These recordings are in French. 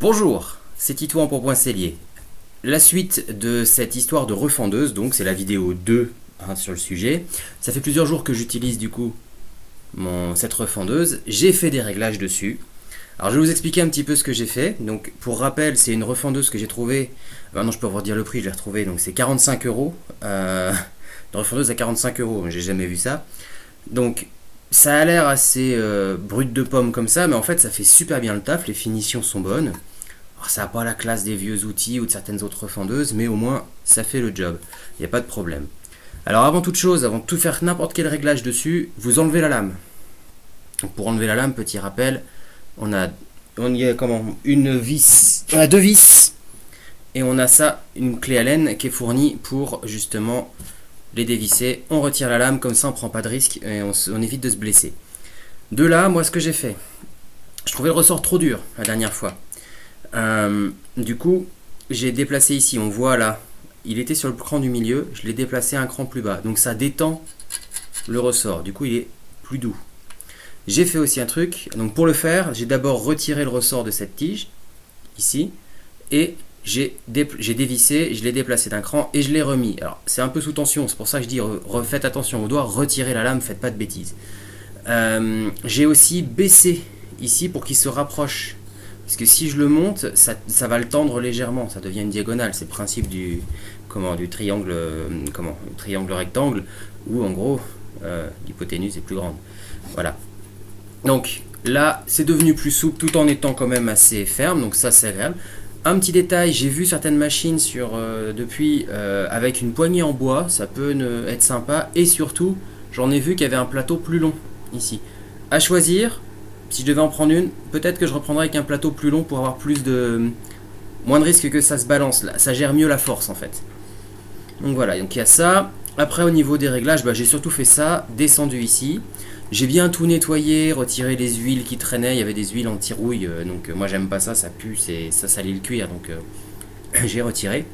Bonjour, c'est Titouan pour Point Cellier. La suite de cette histoire de refendeuse, donc c'est la vidéo 2 sur le sujet. Ça fait plusieurs jours que j'utilise du coup cette refendeuse. J'ai fait des réglages dessus. Alors je vais vous expliquer un petit peu ce que j'ai fait. Donc pour rappel, c'est une refendeuse que j'ai trouvée. Maintenant je peux vous dire le prix, je l'ai retrouvée. Donc c'est 45 euros. Une refendeuse à 45 euros, j'ai jamais vu ça. Donc ça a l'air assez brut de pomme comme ça, mais en fait ça fait super bien le taf, les finitions sont bonnes. Alors, ça n'a pas la classe des vieux outils ou de certaines autres refendeuses, mais au moins ça fait le job, il n'y a pas de problème. Alors avant toute chose, avant de tout faire n'importe quel réglage dessus, vous enlevez la lame. Donc, pour enlever la lame, petit rappel, on a une vis, on a deux vis, et on a ça, une clé Allen qui est fournie pour justement les dévisser. On retire la lame, comme ça on prend pas de risque et on évite de se blesser. De là, moi ce que j'ai fait, je trouvais le ressort trop dur la dernière fois. Du coup, j'ai déplacé ici, on voit là, il était sur le cran du milieu, je l'ai déplacé un cran plus bas. Donc ça détend le ressort, du coup il est plus doux. J'ai fait aussi un truc, donc pour le faire, j'ai d'abord retiré le ressort de cette tige, ici, et j'ai dévissé, je l'ai déplacé d'un cran et je l'ai remis. Alors c'est un peu sous tension, c'est pour ça que je dis faites attention au doigt, retirez la lame, faites pas de bêtises. J'ai aussi baissé ici pour qu'il se rapproche. Parce que si je le monte, ça va le tendre légèrement, ça devient une diagonale. C'est le principe du triangle, triangle rectangle, où en gros, l'hypoténuse est plus grande. Voilà. Donc là, c'est devenu plus souple tout en étant quand même assez ferme, donc ça c'est agréable. Un petit détail, j'ai vu certaines machines depuis avec une poignée en bois, ça peut être sympa. Et surtout, j'en ai vu qu'il y avait un plateau plus long ici. À choisir. Si je devais en prendre une, peut-être que je reprendrais avec un plateau plus long pour avoir moins de risque que ça se balance. Là, ça gère mieux la force en fait. Donc voilà, donc il y a ça. Après au niveau des réglages, j'ai surtout fait ça, descendu ici. J'ai bien tout nettoyé, retiré les huiles qui traînaient. Il y avait des huiles anti-rouille, donc moi j'aime pas ça, ça pue, ça salit le cuir, donc j'ai retiré.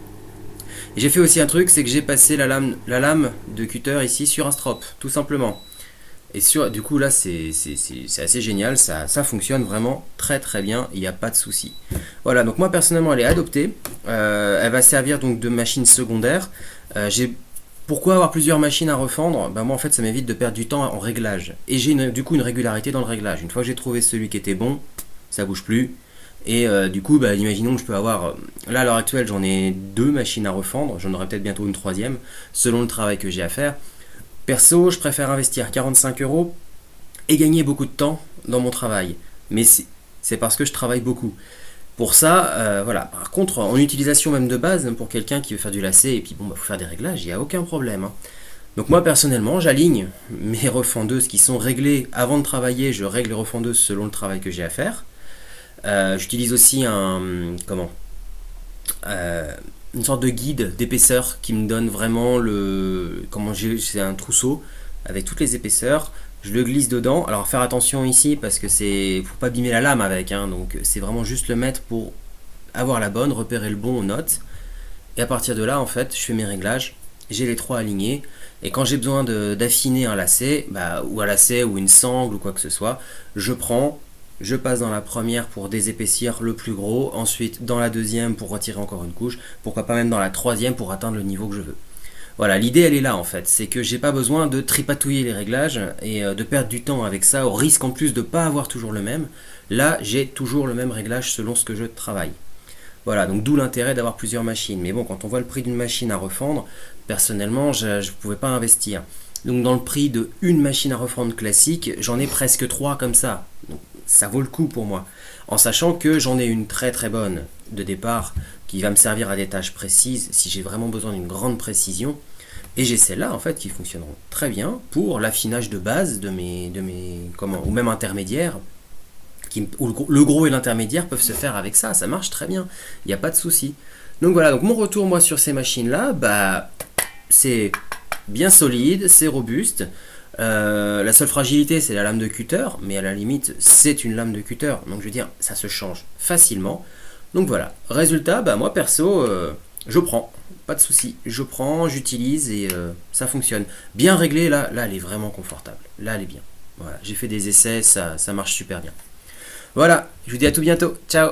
Et j'ai fait aussi un truc, c'est que j'ai passé la lame de cutter ici sur un strop, tout simplement. Et du coup là c'est assez génial, ça fonctionne vraiment très très bien, il n'y a pas de souci. Voilà, donc moi personnellement elle est adoptée, elle va servir donc de machine secondaire. Pourquoi avoir plusieurs machines à refendre? Moi en fait ça m'évite de perdre du temps en réglage. Et j'ai du coup une régularité dans le réglage. Une fois que j'ai trouvé celui qui était bon, ça bouge plus. Et du coup imaginons que je peux avoir, là à l'heure actuelle j'en ai deux machines à refendre, j'en aurai peut-être bientôt une troisième, selon le travail que j'ai à faire. Perso, je préfère investir 45 euros et gagner beaucoup de temps dans mon travail. Mais c'est parce que je travaille beaucoup. Pour ça, voilà. Par contre, en utilisation même de base, pour quelqu'un qui veut faire du lacet et puis faut faire des réglages, il n'y a aucun problème. Donc moi personnellement, j'aligne mes refendeuses qui sont réglées avant de travailler. Je règle les refendeuses selon le travail que j'ai à faire. J'utilise aussi une sorte de guide d'épaisseur qui me donne vraiment c'est un trousseau avec toutes les épaisseurs. Je le glisse dedans. Alors faire attention ici parce que faut pas abîmer la lame avec, donc c'est vraiment juste le mettre pour avoir la bonne, repérer le bon aux notes. Et à partir de là, en fait, je fais mes réglages. J'ai les trois alignés. Et quand j'ai besoin d'affiner un lacet, ou un lacet ou une sangle ou quoi que ce soit, je passe dans la première pour désépaissir le plus gros, ensuite dans la deuxième pour retirer encore une couche, pourquoi pas même dans la troisième pour atteindre le niveau que je veux. Voilà, l'idée elle est là en fait, c'est que j'ai pas besoin de tripatouiller les réglages et de perdre du temps avec ça, au risque en plus de pas avoir toujours le même. Là, j'ai toujours le même réglage selon ce que je travaille. Voilà, donc d'où l'intérêt d'avoir plusieurs machines. Mais bon, quand on voit le prix d'une machine à refendre, personnellement, je ne pouvais pas investir. Donc dans le prix de une machine à refendre classique, j'en ai presque 3 comme ça. Donc ça vaut le coup pour moi. En sachant que j'en ai une très très bonne de départ qui va me servir à des tâches précises si j'ai vraiment besoin d'une grande précision. Et j'ai celles-là en fait qui fonctionneront très bien pour l'affinage de base ou même intermédiaire. Où le gros et l'intermédiaire peuvent se faire avec ça marche très bien, il n'y a pas de souci. Donc voilà, donc mon retour moi sur ces machines-là, c'est bien solide, c'est robuste. La seule fragilité c'est la lame de cutter, mais à la limite c'est une lame de cutter, donc je veux dire ça se change facilement. Donc voilà, résultat, moi perso, je prends, pas de souci, je prends, j'utilise et ça fonctionne. Bien réglé, là elle est vraiment confortable, là elle est bien. Voilà, j'ai fait des essais, ça marche super bien. Voilà, je vous dis à tout bientôt, ciao.